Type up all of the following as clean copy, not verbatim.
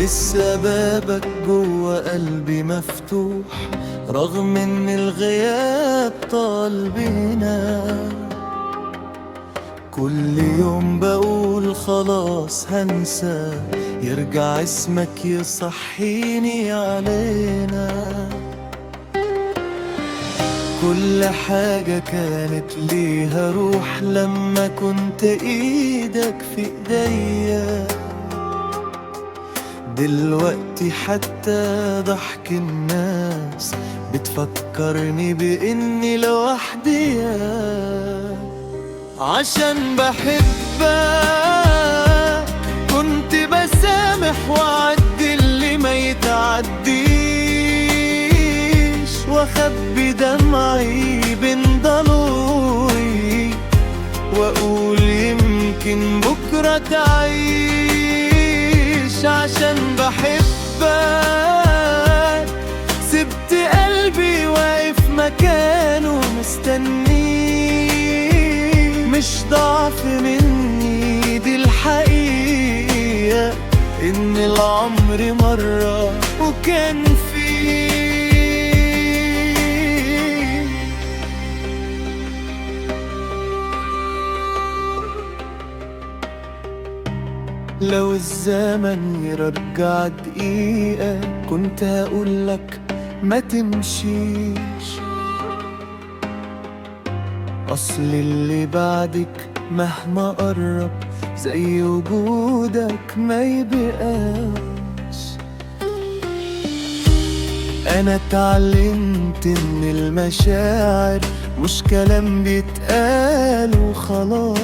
لسه بابك جوا قلبي مفتوح، رغم ان الغياب طال بينا. كل يوم بقول خلاص هنسى، يرجع اسمك يصحيني علينا. كل حاجة كانت ليها روح لما كنت ايدك في ايديا. دلوقتي حتى ضحك الناس بتفكرني بإني لوحدي، عشان بحبك كنت بسامح وأعدي اللي ما يتعديش، وأخبي دمعي بين ضلوعي وأقول يمكن بكرة تعيش. عشان بحبك سبت قلبي واقف مكانه مستنيه، مش ضعف مني دي الحقيقة، إن العمر مرة وكان فيه. لو الزمن يرجع دقيقة كنت هقولك ما تمشيش، أصل اللي بعدك مهما قرب زي وجودك ما يبقاش. أنا اتعلمت إن المشاعر مش كلام بيتقال وخلاص،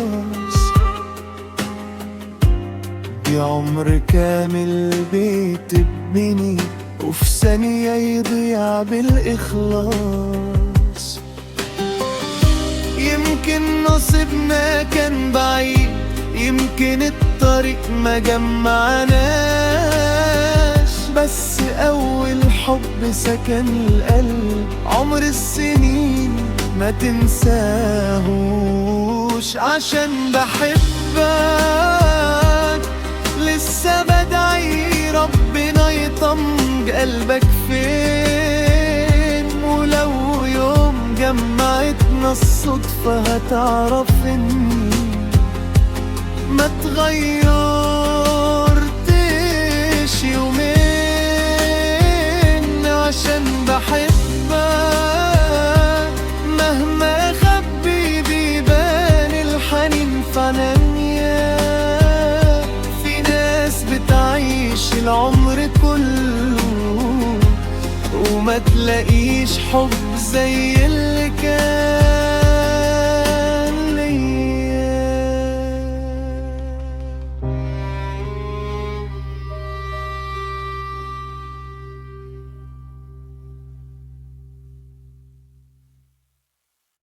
دي عمر كامل بيتبني وفي ثانية يضيع بالإخلاص. يمكن نصيبنا كان بعيد، يمكن الطريق ما جمعناش، بس أول حب سكن القلب عمر السنين ما تنساهوش. عشان بحبك لسه بدعي ربنا يطمن قلبك فين، ولو يوم جمعتنا الصدفة هتعرف إني ما تغيرتش يومين. عشان بحبك مهما خبي بيبان الحنين في عنايا. في ناس بتعيش العمر كله وما تلاقيش حب زي اللي كان.